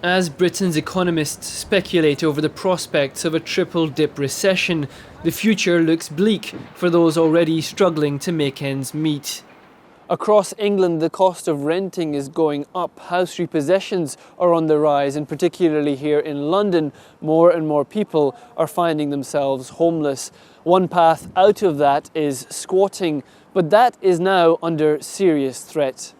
As Britain's economists speculate over the prospects of a triple-dip recession, the future looks bleak for those already struggling to make ends meet. Across England, the cost of renting is going up. House repossessions are on the rise, and particularly here in London, more and more people are finding themselves homeless. One path out of that is squatting, but that is now under serious threat.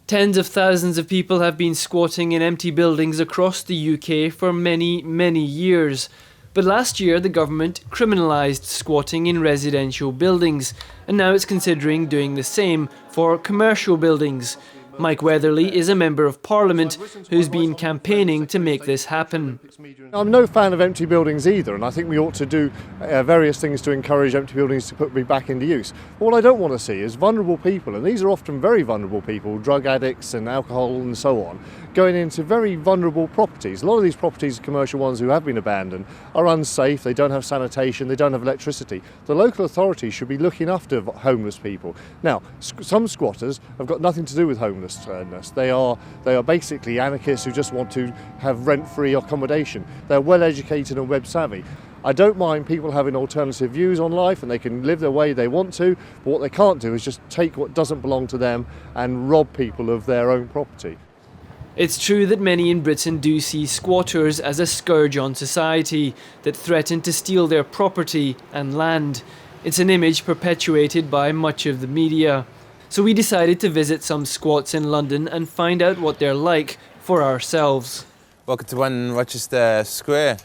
Tens of thousands of people have been squatting in empty buildings across the UK for many, many years. But last year, the government criminalised squatting in residential buildings, and now it's considering doing the same for commercial buildings. Mike Weatherly is a Member of Parliament who's been campaigning to make this happen. I'm no fan of empty buildings either, and I think we ought to do various things to encourage empty buildings to be back into use. But what I don't want to see is vulnerable people, and these are often very vulnerable people, drug addicts and alcohol and so on, going into very vulnerable properties. A lot of these properties, commercial ones who have been abandoned, are unsafe, they don't have sanitation, they don't have electricity. The local authorities should be looking after homeless people. Now, some squatters have got nothing to do with homelessness. They are basically anarchists who just want to have rent-free accommodation. They're well educated and web savvy. I don't mind people having alternative views on life and they can live the way they want to, but what they can't do is just take what doesn't belong to them and rob people of their own property. It's true that many in Britain do see squatters as a scourge on society that threaten to steal their property and land. It's an image perpetuated by much of the media. So we decided to visit some squats in London and find out what they're like for ourselves. Welcome to 1 Rochester Square.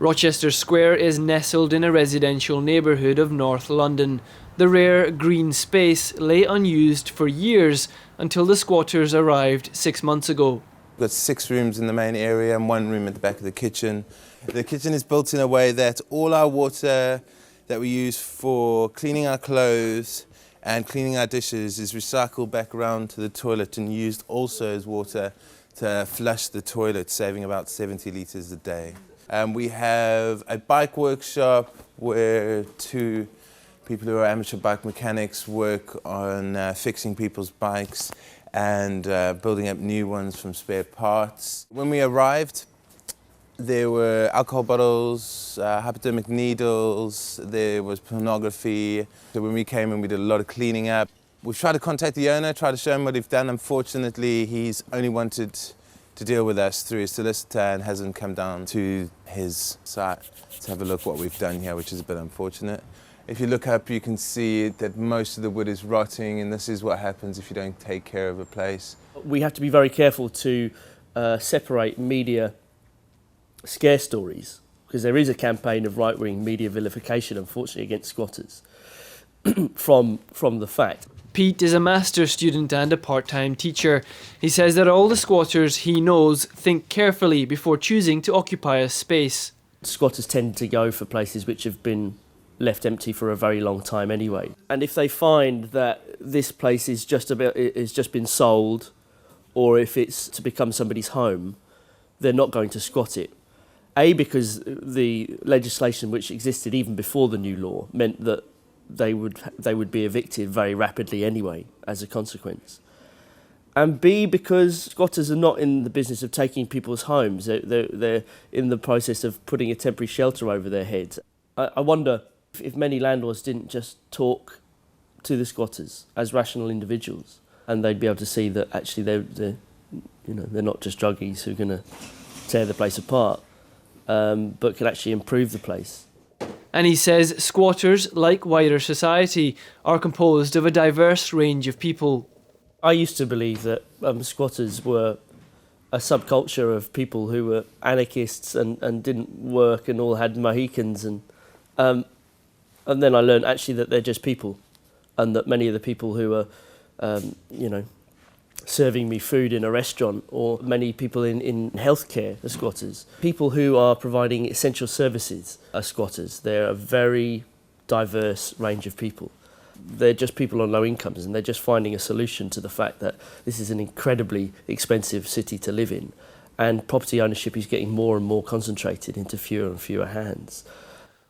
Rochester Square is nestled in a residential neighbourhood of North London. The rare green space lay unused for years until the squatters arrived 6 months ago. We've got 6 rooms in the main area and 1 room at the back of the kitchen. The kitchen is built in a way that all our water that we use for cleaning our clothes and cleaning our dishes is recycled back around to the toilet and used also as water to flush the toilet, saving about 70 litres a day. We have a bike workshop where 2 people who are amateur bike mechanics work on fixing people's bikes and building up new ones from spare parts. When we arrived, there were alcohol bottles, hypodermic needles, there was pornography. So when we came in, we did a lot of cleaning up. We've tried to contact the owner, tried to show him what we've done. Unfortunately, he's only wanted to deal with us through his solicitor and hasn't come down to his site to have a look what we've done here, which is a bit unfortunate. If you look up, you can see that most of the wood is rotting, and this is what happens if you don't take care of a place. We have to be very careful to separate media scare stories, because there is a campaign of right-wing media vilification, unfortunately, against squatters, from the fact. Pete is a master's student and a part-time teacher. He says that all the squatters he knows think carefully before choosing to occupy a space. Squatters tend to go for places which have been left empty for a very long time anyway. And if they find that this place is just been sold, or if it's to become somebody's home, they're not going to squat it. A, because the legislation which existed even before the new law meant that they would be evicted very rapidly anyway as a consequence. And B, because squatters are not in the business of taking people's homes. They're in the process of putting a temporary shelter over their heads. I wonder if many landlords didn't just talk to the squatters as rational individuals, and they'd be able to see that actually they're not just druggies who are going to tear the place apart, but can actually improve the place. And he says squatters, like wider society, are composed of a diverse range of people. I used to believe that squatters were a subculture of people who were anarchists and didn't work and all had Mohicans, and then I learned actually that they're just people, and that many of the people who are, serving me food in a restaurant, or many people in healthcare are squatters. People who are providing essential services are squatters. They're a very diverse range of people. They're just people on low incomes, and they're just finding a solution to the fact that this is an incredibly expensive city to live in, and property ownership is getting more and more concentrated into fewer and fewer hands.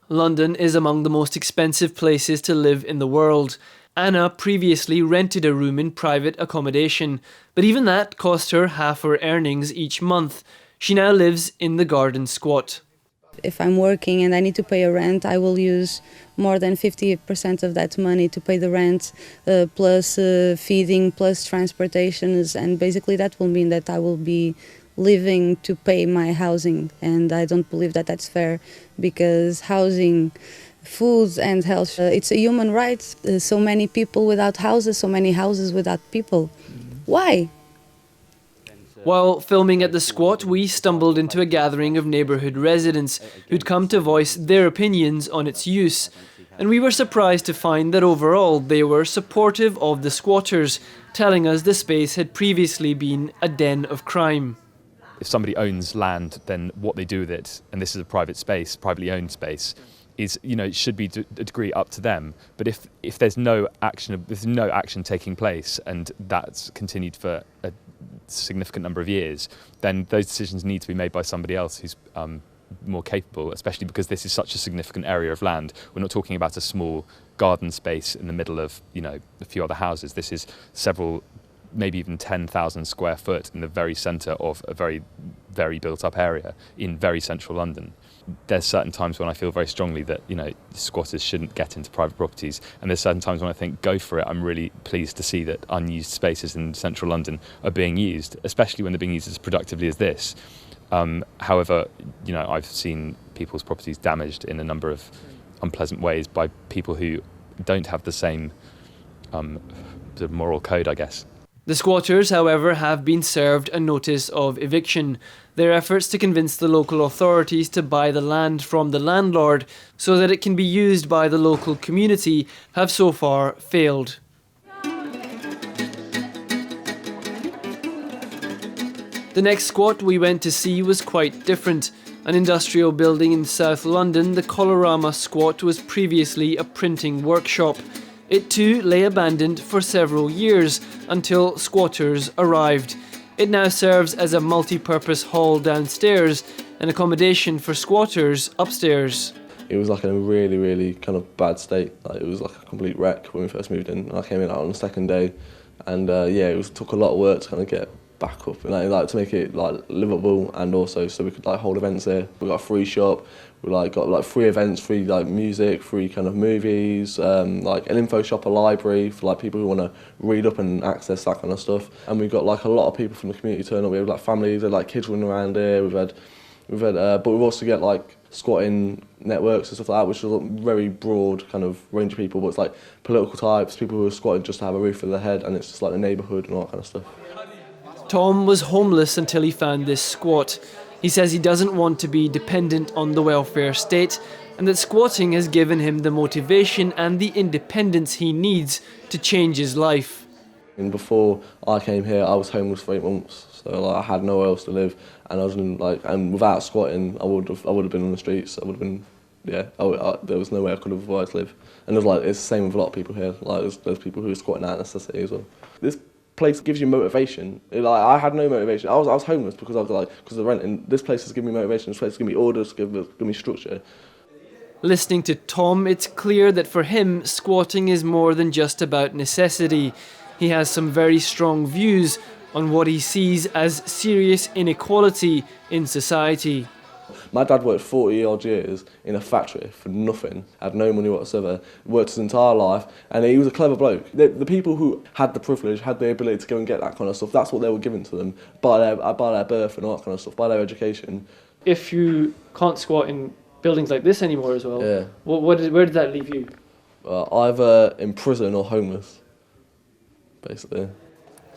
London is among the most expensive places to live in the world, Anna previously rented a room in private accommodation, but even that cost her half her earnings each month. She now lives in the garden squat. If I'm working and I need to pay a rent, I will use more than 50% of that money to pay the rent, plus feeding, plus transportations, and basically that will mean that I will be living to pay my housing, and I don't believe that that's fair, because housing, food and health, it's a human right. So many people without houses, so many houses without people. Why? While filming at the squat, we stumbled into a gathering of neighbourhood residents who'd come to voice their opinions on its use. And we were surprised to find that overall they were supportive of the squatters, telling us the space had previously been a den of crime. If somebody owns land, then what they do with it, and this is a private space, privately owned space, is, it should be to a degree up to them. But if there's no action taking place, and that's continued for a significant number of years, then those decisions need to be made by somebody else who's more capable, especially because this is such a significant area of land. We're not talking about a small garden space in the middle of, a few other houses. This is several, maybe even 10,000 square foot in the very centre of a very, very built-up area in very central London. There's certain times when I feel very strongly that, squatters shouldn't get into private properties, and there's certain times when I think, go for it. I'm really pleased to see that unused spaces in central London are being used, especially when they're being used as productively as this. However, I've seen people's properties damaged in a number of unpleasant ways by people who don't have the same sort of moral code, I guess. The squatters, however, have been served a notice of eviction. Their efforts to convince the local authorities to buy the land from the landlord so that it can be used by the local community have so far failed. The next squat we went to see was quite different. An industrial building in South London, the Colorama squat was previously a printing workshop. It too lay abandoned for several years until squatters arrived. It now serves as a multi-purpose hall downstairs and accommodation for squatters upstairs. It was like in a really, really kind of bad state. It was like a complete wreck when we first moved in. I came in out on the second day, and it took a lot of work to kind of get back up and to make it livable, and also so we could hold events there. We got a free shop. We got free events, free music, free kind of movies, an info shop, a library for people who want to read up and access that kind of stuff. And we got a lot of people from the community turn up. We had families, we had kids running around here. But we've also got squatting networks and stuff like that, which is a very broad kind of range of people. But it's political types, people who are squatting just to have a roof over their head, and it's just the neighbourhood and all that kind of stuff. Tom was homeless until he found this squat. He says he doesn't want to be dependent on the welfare state, and that squatting has given him the motivation and the independence he needs to change his life. And before I came here, I was homeless for 8 months, so I had nowhere else to live, and I was and without squatting, I would have been on the streets. I would have been, there was no way I could have avoided to live. And it's the same with a lot of people here. There's people who are squatting out of necessity as well. This place gives you motivation. I had no motivation. I was homeless because of the rent, and this place has given me motivation. This place has given me orders, given me structure. Listening to Tom, it's clear that for him, squatting is more than just about necessity. He has some very strong views on what he sees as serious inequality in society. My dad worked 40 odd years in a factory for nothing, had no money whatsoever, worked his entire life, and he was a clever bloke. The people who had the privilege, had the ability to go and get that kind of stuff, that's what they were given to them by their birth and all that kind of stuff, by their education. If you can't squat in buildings like this anymore as well, yeah. Where did that leave you? Either in prison or homeless, basically.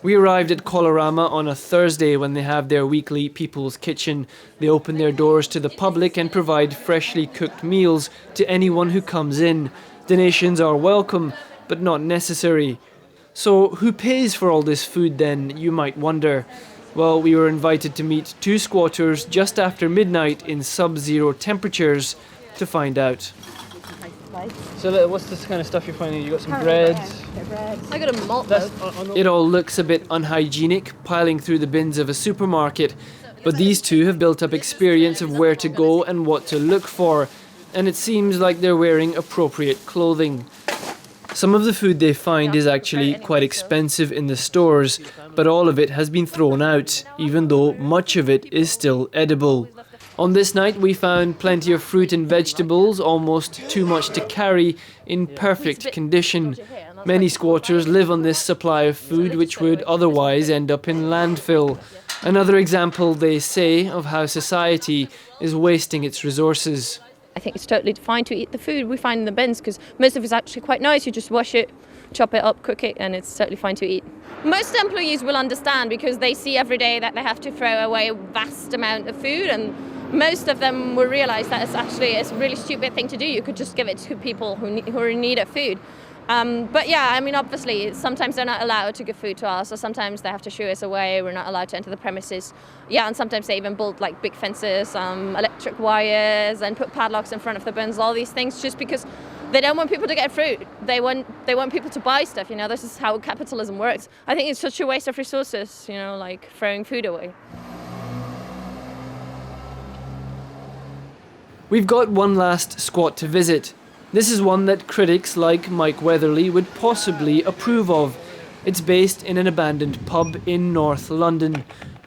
We arrived at Colorama on a Thursday when they have their weekly People's Kitchen. They open their doors to the public and provide freshly cooked meals to anyone who comes in. Donations are welcome, but not necessary. So who pays for all this food then, you might wonder? Well, we were invited to meet 2 squatters just after midnight in sub-zero temperatures to find out. So what's this kind of stuff you're finding? You got some bread? I got a malt loaf. It all looks a bit unhygienic, piling through the bins of a supermarket. But these two have built up experience of where to go and what to look for. And it seems like they're wearing appropriate clothing. Some of the food they find is actually quite expensive in the stores, but all of it has been thrown out, even though much of it is still edible. On this night we found plenty of fruit and vegetables, almost too much to carry, in perfect condition. Many squatters live on this supply of food which would otherwise end up in landfill. Another example, they say, of how society is wasting its resources. I think it's totally fine to eat the food we find in the bins because most of it's actually quite nice. You just wash it, chop it up, cook it, and it's totally fine to eat. Most employees will understand because they see every day that they have to throw away a vast amount of food, and most of them will realise that it's a really stupid thing to do. You could just give it to people who are in need of food. But yeah, I mean, obviously, sometimes they're not allowed to give food to us, or sometimes they have to shoo us away. We're not allowed to enter the premises. Yeah, and sometimes they even build like big fences, electric wires, and put padlocks in front of the bins. All these things just because they don't want people to get fruit. They want people to buy stuff. You know, this is how capitalism works. I think it's such a waste of resources. You know, like throwing food away. We've got one last squat to visit. This is one that critics like Mike Weatherly would possibly approve of. It's based in an abandoned pub in North London.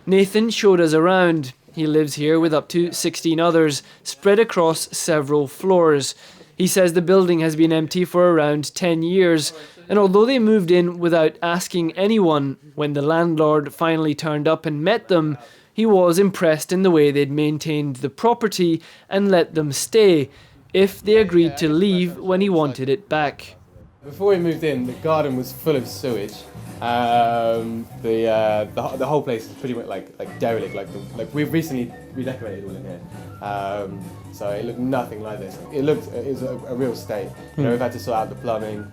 Nathan showed us around. He lives here with up to 16 others, spread across several floors. He says the building has been empty for around 10 years, and although they moved in without asking anyone, when the landlord finally turned up and met them, he was impressed in the way they'd maintained the property and let them stay, if they agreed to leave when he wanted it back. Before we moved in, the garden was full of sewage. The whole place is pretty much like derelict. Like we've recently redecorated all in here, so it looked nothing like this. It was a real state. You know, we've had to sort out the plumbing,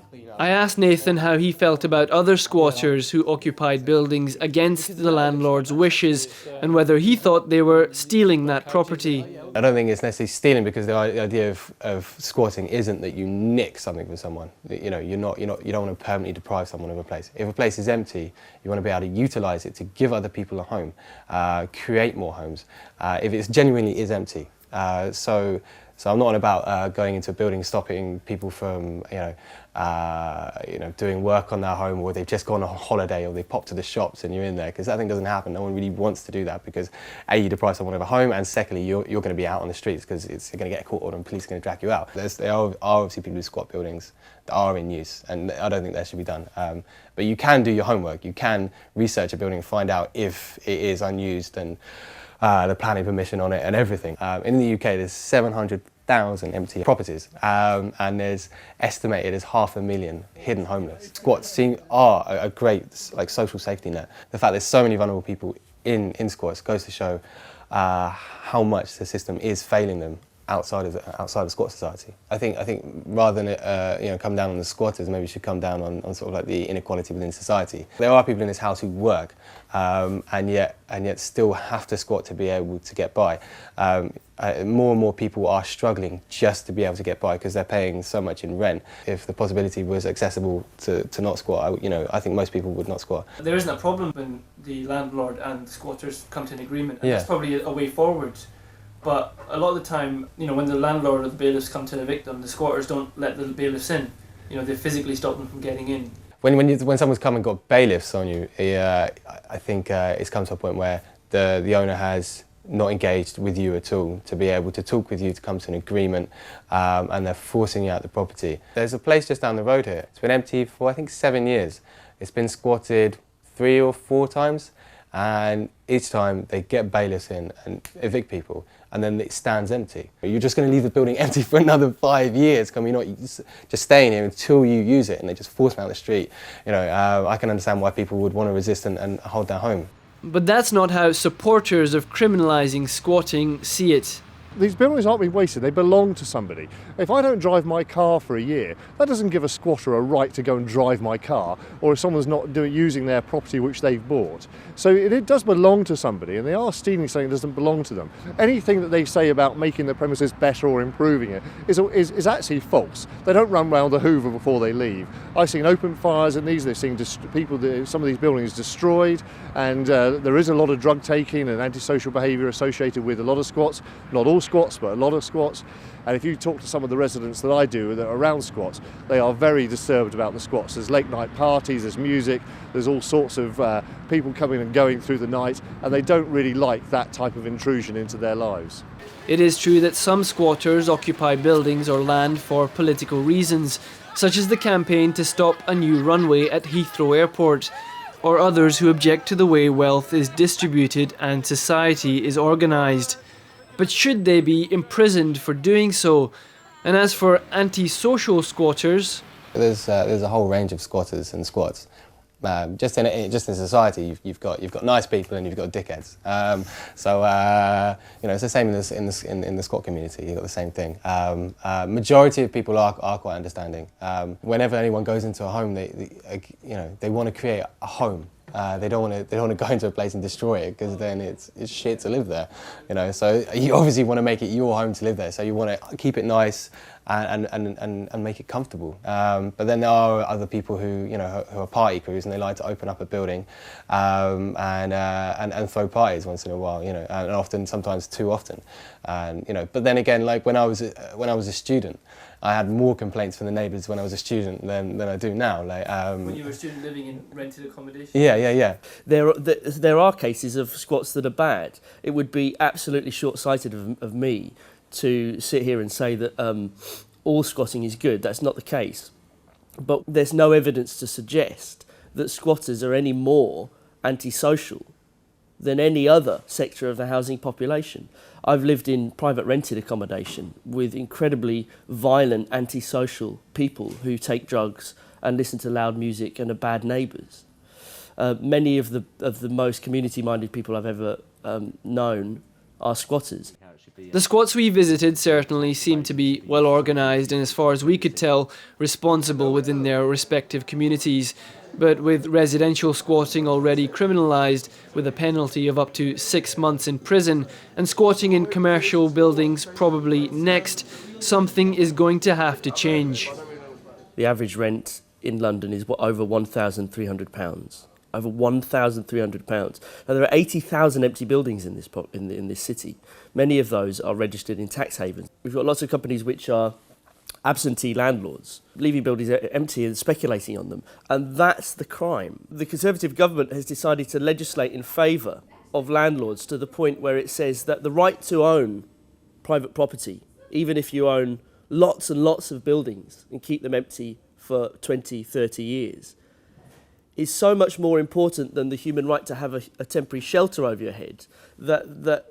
clean up. I asked Nathan how he felt about other squatters who occupied buildings against the landlord's wishes, and whether he thought they were stealing that property. I don't think it's necessarily stealing, because the idea of squatting isn't that you nick something from someone. You know, you don't want to permanently deprive someone of a place. If a place is empty, you want to be able to utilise it to give other people a home, create more homes. If it genuinely is empty, so I'm not on about going into a building, stopping people from doing work on their home, or they've just gone on holiday, or they pop to the shops and you're in there, because that thing doesn't happen. No one really wants to do that, because A, you deprive someone of a home, and secondly, you're going to be out on the streets because you're going to get caught order and police are going to drag you out. There are obviously people who squat buildings that are in use, and I don't think that should be done. But you can do your homework. You can research a building and find out if it is unused, and the planning permission on it and everything. In the UK, there's 700,000 empty properties, and there's estimated as 500,000 hidden homeless. Squats are a great social safety net. The fact there's so many vulnerable people in squats goes to show how much the system is failing them outside of squat society. I think rather than come down on the squatters, maybe we should come down on sort of like the inequality within society. There are people in this house who work and yet still have to squat to be able to get by. More and more people are struggling just to be able to get by because they're paying so much in rent. If the possibility was accessible to not squat, I think most people would not squat. There isn't a problem when the landlord and the squatters come to an agreement, and that's probably a way forward. But a lot of the time, when the landlord or the bailiffs come to evict them, the squatters don't let the bailiffs in. They physically stop them from getting in. When someone's come and got bailiffs on you, I think it's come to a point where the owner has not engaged with you at all to be able to talk with you, to come to an agreement, and they're forcing you out the property. There's a place just down the road here. It's been empty for, I think, 7 years. It's been squatted 3 or 4 times, and each time they get bailiffs in and evict people, and then it stands empty. You're just going to leave the building empty for another 5 years. Can we not just stay in here until you use it, and they just force them out the street? I can understand why people would want to resist and hold their home. But that's not how supporters of criminalising squatting see it. These buildings aren't being wasted, they belong to somebody. If I don't drive my car for a year, that doesn't give a squatter a right to go and drive my car, or if someone's not using their property which they've bought. So it does belong to somebody, and they are stealing something that doesn't belong to them. Anything that they say about making the premises better or improving it is actually false. They don't run round the Hoover before they leave. I've seen open fires in these, they've seen some of these buildings destroyed, and there is a lot of drug taking and antisocial behaviour associated with a lot of squats. Not all squats, but a lot of squats. And if you talk to some of the residents that I do that are around squats, they are very disturbed about the squats. There's late night parties, there's music, there's all sorts of people coming and going through the night, and they don't really like that type of intrusion into their lives. It is true that some squatters occupy buildings or land for political reasons, such as the campaign to stop a new runway at Heathrow Airport, or others who object to the way wealth is distributed and society is organised. But should they be imprisoned for doing so? And as for antisocial squatters... There's a whole range of squatters and squats. Just in society, you've got nice people and you've got dickheads. It's the same in the squat community. You've got the same thing. Majority of people are quite understanding. Whenever anyone goes into a home, they want to create a home. They don't want to go into a place and destroy it, because then it's shit to live there. So you obviously want to make it your home to live there. So you want to keep it nice and make it comfortable. But then there are other people who are party crews, and they like to open up a building and throw parties once in a while. And often, sometimes too often. But then again, like when I was a student, I had more complaints from the neighbours when I was a student than I do now. When you were a student living in rented accommodation? Yeah. There are cases of squats that are bad. It would be absolutely short-sighted of me to sit here and say that all squatting is good. That's not the case. But there's no evidence to suggest that squatters are any more antisocial than any other sector of the housing population. I've lived in private rented accommodation with incredibly violent, antisocial people who take drugs and listen to loud music and are bad neighbours. Many of the most community-minded people I've ever known are squatters. The squats we visited certainly seemed to be well organised and, as far as we could tell, responsible within their respective communities. But with residential squatting already criminalised with a penalty of up to 6 months in prison, and squatting in commercial buildings probably next, something is going to have to change. The average rent in London is over £1,300. Over £1,300. Now, there are 80,000 empty buildings in this city. Many of those are registered in tax havens. We've got lots of companies which are absentee landlords, leaving buildings empty and speculating on them. And that's the crime. The Conservative government has decided to legislate in favour of landlords to the point where it says that the right to own private property, even if you own lots and lots of buildings and keep them empty for 20, 30 years, is so much more important than the human right to have a temporary shelter over your head that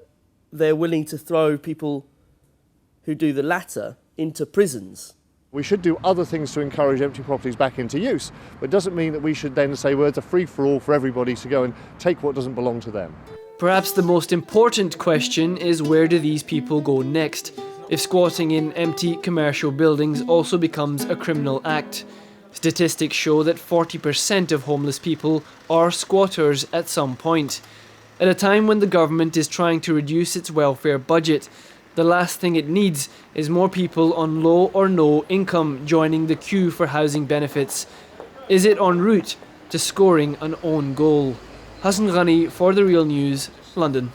they're willing to throw people who do the latter into prisons. We should do other things to encourage empty properties back into use, but it doesn't mean that we should then say, well, it's a free-for-all for everybody to go and take what doesn't belong to them. Perhaps the most important question is, where do these people go next if squatting in empty commercial buildings also becomes a criminal act? Statistics show that 40% of homeless people are squatters at some point. At a time when the government is trying to reduce its welfare budget, the last thing it needs is more people on low or no income joining the queue for housing benefits. Is it en route to scoring an own goal? Hassan Ghani for The Real News, London.